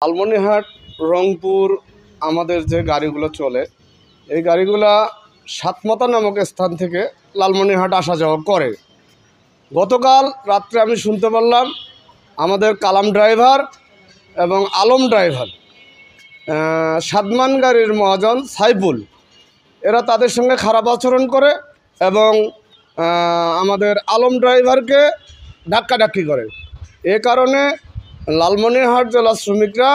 লালমনিরহাট রংপুর আমাদের যে গাড়িগুলো চলে এই গাড়িগুলা সাতমাতা নামক স্থান থেকে লালমনিরহাট আসা যাওয়া করে। গতকাল রাত্রে আমি শুনতে পারলাম আমাদের কালাম ড্রাইভার এবং আলম ড্রাইভার সাদমান গাড়ির মহাজন সাইফুল এরা তাদের সঙ্গে খারাপ আচরণ করে এবং আমাদের আলম ড্রাইভারকে ধাক্কাধাক্কি করে। এ কারণে লালমনিরহাট জেলা শ্রমিকরা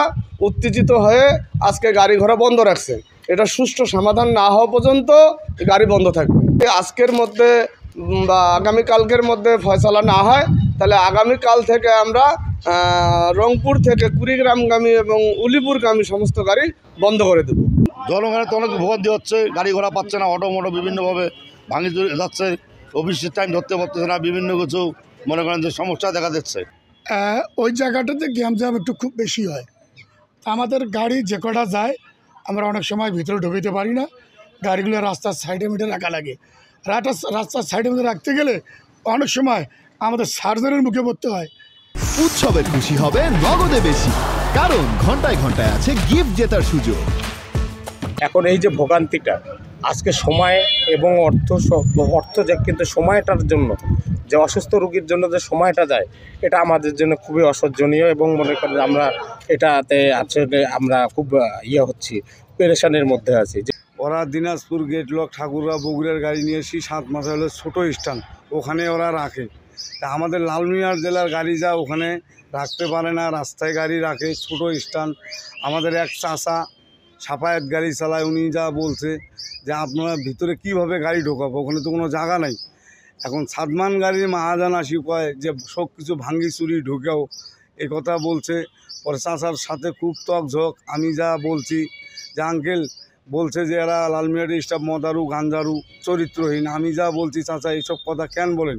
উত্তেজিত হয়ে আজকে গাড়ি ঘোড়া বন্ধ রাখছে। এটা সুষ্ঠু সমাধান না হওয়া পর্যন্ত গাড়ি বন্ধ থাকবে। আজকের মধ্যে বা আগামীকালকের মধ্যে ফয়সালা না হয় তাহলে আগামীকাল থেকে আমরা রংপুর থেকে কুড়িগ্রামগামী এবং উলিপুরগামী সমস্ত গাড়ি বন্ধ করে দেব। জনগণের তো অনেক ভোগান্তি হচ্ছে, গাড়ি ঘোড়া পাচ্ছে না, অটো মোটো বিভিন্নভাবে ভাঙি যাচ্ছে, অফিসের টাইম ধরতে পারতেছে না, বিভিন্ন কিছু মনে করেন যে সমস্যা দেখা দিচ্ছে। ওই জায়গাটাতে জ্যাম একটু খুব বেশি হয়। আমাদের গাড়ি যে কটা যায় আমরা অনেক সময় ভিতরে ঢুকাইতে পারি না, গাড়িগুলো রাস্তার সাইডে মিটে রাখা লাগে। রাস্তার সাইডে মিটে রাখতে গেলে অনেক সময় আমাদের সার্জারির মুখে পড়তে হয়। উৎসবে খুশি হবে নগদে বেশি, কারণ ঘন্টায় ঘন্টায় আছে গিফট জেতার সুযোগ। এখন এই যে ভোগান্তিটা আজকে সময় এবং অর্থ যায়, কিন্তু সময়টার জন্য যে অসুস্থ রোগীর জন্য যে সময়টা যায় এটা আমাদের জন্য খুবই অসহ্যনীয় এবং মনে করেন আমরা এটাতে আসলে আমরা খুব হচ্ছি, পেরেশানির মধ্যে আছি। ওরা দিনাজপুর গেট লক ঠাকুরগাঁও বগুড়ার গাড়ি নিয়ে এসে 7 মাস হলো ছোটো স্ট্যান্ড ওখানে ওরা রাখে। তা আমাদের লালমনিরহাট জেলার গাড়ি যা ওখানে রাখতে পারে না, রাস্তায় গাড়ি রাখে ছোটো স্ট্যান্ড। আমাদের এক চাচা সাফায়াত গাড়ি চালায়, উনি যা বলছে যে আপনারা ভিতরে কিভাবে গাড়ি ঢোকাবো, ওখানে তো কোনো জায়গা নাই। এখন সাদমান গাড়ির মাহাজান আসি কয় যে সব কিছু ভাঙ্গি চুরি ঢুকেও এ কথা বলছে। পরে চাচার সাথে খুব তক ঝোঁক। আমি যা বলছি যে আঙ্কেল বলছে যে এরা লালমনিরহাটের স্টাফ মদারু গাঞ্জারু চরিত্রহীন। আমি যা বলছি চাচা এইসব কথা কেন বলেন?